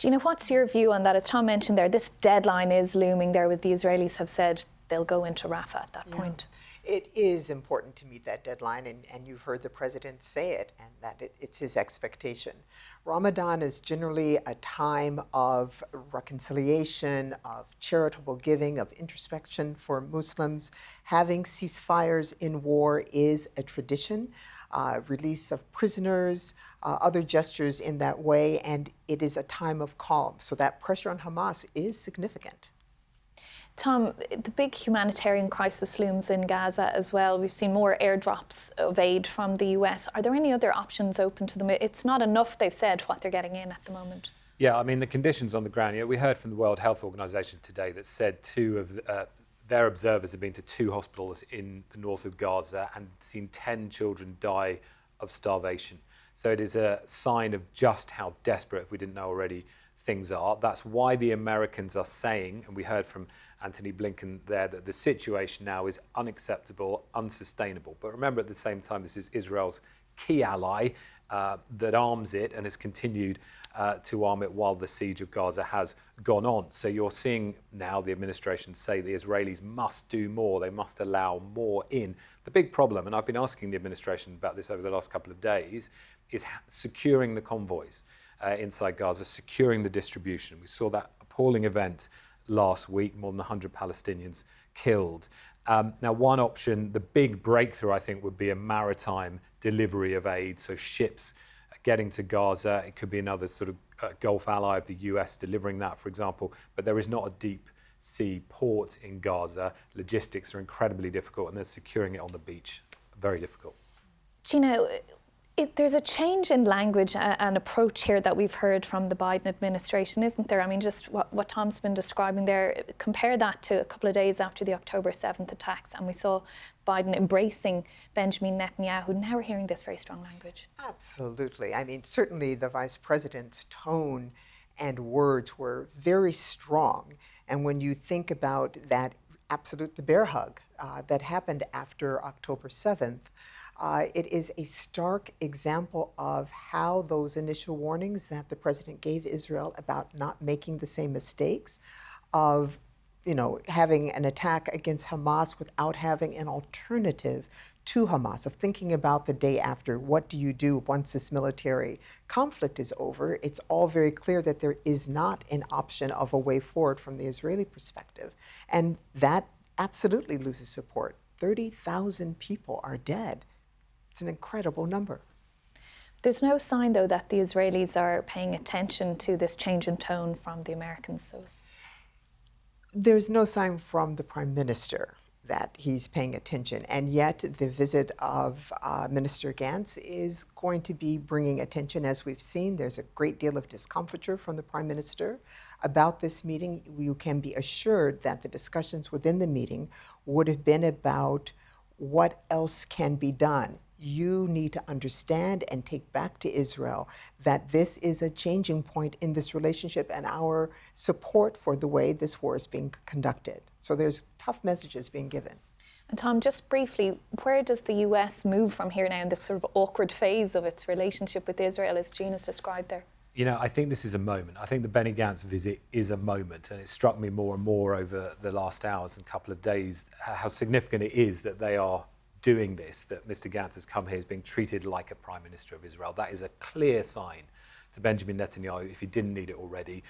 Gina, what's your view on that? As Tom mentioned there, this deadline is looming there with the Israelis have said they'll go into Rafah at that point. It is important to meet that deadline, and you've heard the president say it, and that it's his expectation. Ramadan is generally a time of reconciliation, of charitable giving, of introspection for Muslims. Having ceasefires in war is a tradition, release of prisoners, other gestures in that way, and it is a time of calm. So that pressure on Hamas is significant. Tom, the big humanitarian crisis looms in Gaza as well. We've seen more airdrops of aid from the US. Are there any other options open to them? It's not enough, they've said, what they're getting in at the moment. Yeah, I mean, the conditions on the ground, we heard from the World Health Organization today that said two of their observers have been to 2 hospitals in the north of Gaza and seen 10 children die of starvation. So it is a sign of just how desperate, if we didn't know already, things are. That's why the Americans are saying, and we heard from Antony Blinken there, that the situation now is unacceptable, unsustainable. But remember, at the same time, this is Israel's key ally that arms it and has continued to arm it while the siege of Gaza has gone on. So you're seeing now the administration say the Israelis must do more, they must allow more in. The big problem, and I've been asking the administration about this over the last couple of days, is securing the convoys inside Gaza, securing the distribution. We saw that appalling event last week, more than 100 Palestinians killed. Now, one option, the big breakthrough, I think, would be a maritime delivery of aid, so ships getting to Gaza. It could be another sort of Gulf ally of the US delivering that, for example, but there is not a deep sea port in Gaza. Logistics are incredibly difficult, and then securing it on the beach, very difficult. Gina, there's a change in language and approach here that we've heard from the Biden administration, isn't there? I mean, just what Tom's been describing there, compare that to a couple of days after the October 7th attacks, and we saw Biden embracing Benjamin Netanyahu. Now we're hearing this very strong language. Absolutely. I mean, certainly the vice president's tone and words were very strong. And when you think about that the bear hug that happened after October 7th, it is a stark example of how those initial warnings that the president gave Israel about not making the same mistakes, of having an attack against Hamas without having an alternative to Hamas, of thinking about the day after, what do you do once this military conflict is over? It's all very clear that there is not an option of a way forward from the Israeli perspective. And that absolutely loses support. 30,000 people are dead. It's an incredible number. There's no sign, though, that the Israelis are paying attention to this change in tone from the Americans, though. There's no sign from the Prime Minister that he's paying attention, and yet the visit of Minister Gantz is going to be bringing attention. As we've seen, there's a great deal of discomfiture from the Prime Minister about this meeting. You can be assured that the discussions within the meeting would have been about what else can be done. You need to understand and take back to Israel that this is a changing point in this relationship and our support for the way this war is being conducted. So there's tough messages being given. And Tom, just briefly, where does the US move from here now in this sort of awkward phase of its relationship with Israel, as Gina's described there? I think this is a moment. I think the Benny Gantz visit is a moment, and it struck me more and more over the last hours and couple of days how significant it is that they are doing this, that Mr. Gantz has come here, is being treated like a Prime Minister of Israel. That is a clear sign to Benjamin Netanyahu, if he didn't need it already,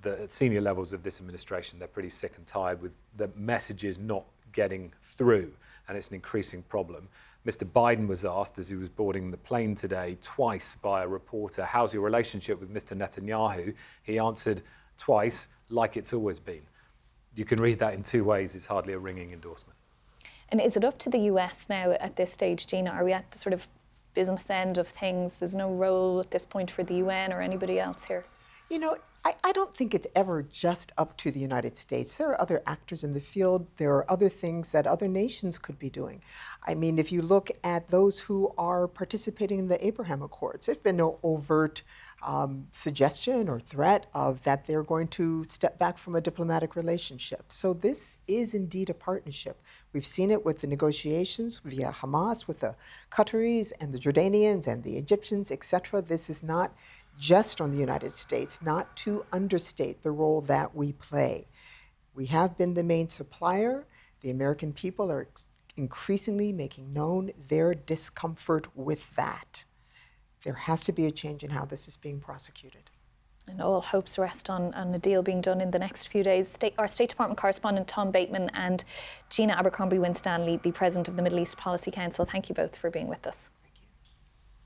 that at senior levels of this administration, they're pretty sick and tired with the messages not getting through, and it's an increasing problem. Mr. Biden was asked, as he was boarding the plane today, twice by a reporter, how's your relationship with Mr. Netanyahu? He answered twice, like it's always been. You can read that in 2 ways. It's hardly a ringing endorsement. And is it up to the US now at this stage, Gina? Are we at the sort of business end of things? There's no role at this point for the UN or anybody else here? I don't think it's ever just up to the United States. There are other actors in the field. There are other things that other nations could be doing. I mean, if you look at those who are participating in the Abraham Accords, there's been no overt suggestion or threat of that they're going to step back from a diplomatic relationship. So this is indeed a partnership. We've seen it with the negotiations via Hamas, with the Qataris and the Jordanians and the Egyptians, etc. This is not just on the United States, not to understate the role that we play. We have been the main supplier. The American people are increasingly making known their discomfort with that. There has to be a change in how this is being prosecuted. And all hopes rest on a deal being done in the next few days. Our State Department correspondent Tom Bateman and Gina Abercrombie-Winstanley, the President of the Middle East Policy Council, thank you both for being with us.